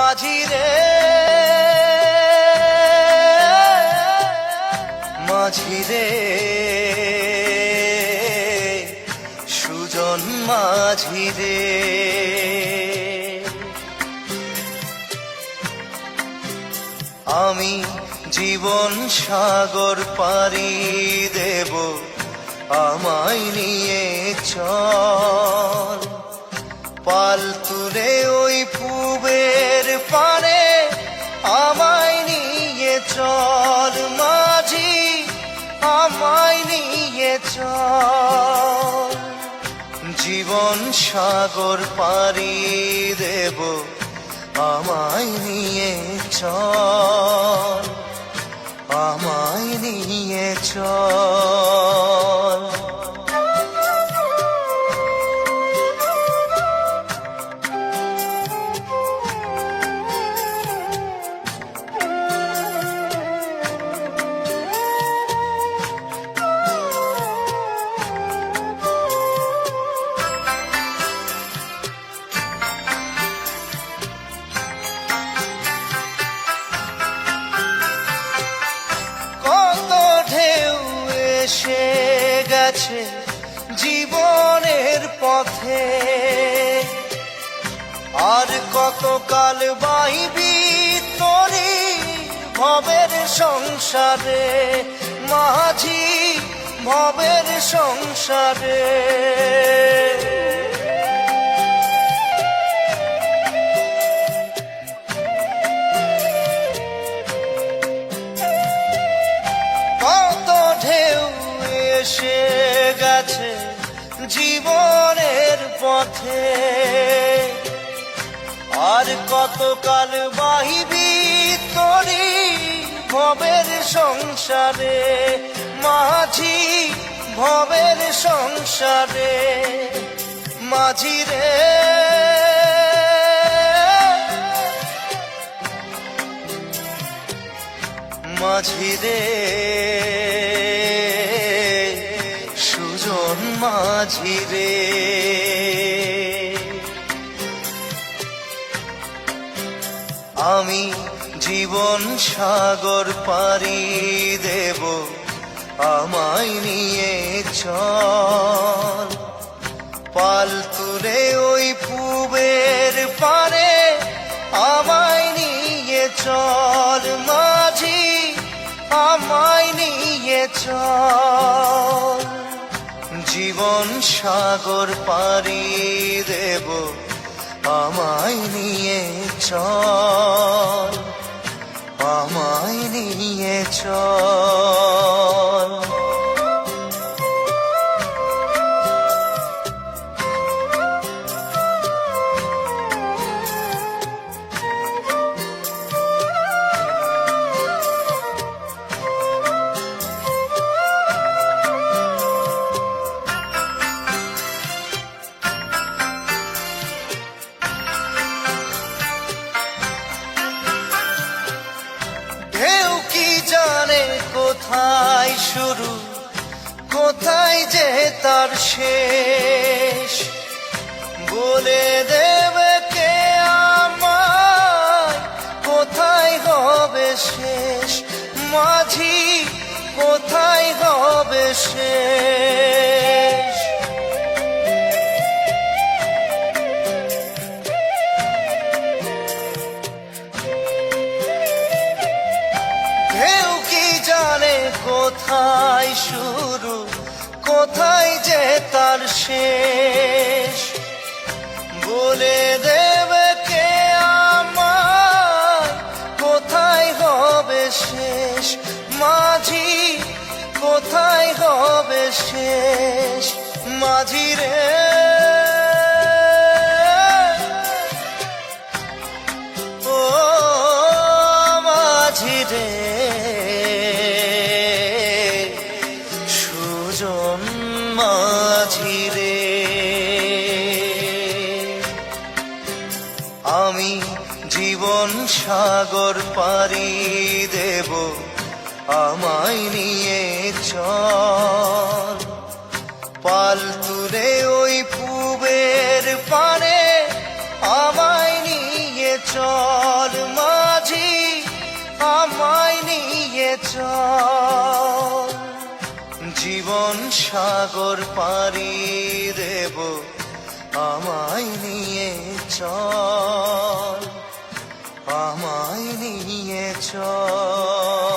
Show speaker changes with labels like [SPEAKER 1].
[SPEAKER 1] মাঝি রে মাঝি রে সুজন মাঝি রে আমি জীবন সাগর পাড়ি দেব আমায় নিয়ে চল পাল তুলে ওই পুবের পানে আমায় নিয়ে চল মাঝি আমায় নিয়ে চল জীবন সাগর পাড়ি দেব আমায় নিয়ে চল আমায় নিয়ে চল এসে গেছে জীবনের পথে আর কতকাল বাইবি তোরি ভবের সংসারে মাঝি ভবের সংসারে এসে গেছে জীবনের পথে আর কতকাল বাহিবি তোরি ভবের সংসারে মাঝি ভবের সংসারে মাঝি রে মাঝি রে সুজন মাঝি রে আমি জীবন সাগর পাড়ি দেব আমায় নিয়ে চল পাল তুলে ওই পুবের পানে আমায় নিয়ে চল মাঝি আমায় নিয়ে চল জীবন সাগর পাড়ি দেব আমায় নিয়ে চল আমায় নিয়ে চল কোথায় শুরু কোথায় যে তার শেষ বলে দেবে কে আমায় কোথায় হবে শেষ মাঝি কোথায় হবে শেষ কোথায় শুরু কোথায় যে তার শেষ বলে দেবে কে আমায় কোথায় হবে শেষ মাঝি কোথায় হবে শেষ মাঝি রে ও মাঝি রে মাঝি রে আমি জীবন সাগর পাড়ি দেব আমায় নিয়ে চল পাল তুলে ওই পুবের পানে আমায় নিয়ে চল মাঝি, আমায় নিয়ে চল। জীবন সাগর পাড়ি দেব, আমায় নিয়ে চল, আমায় নিয়ে চল।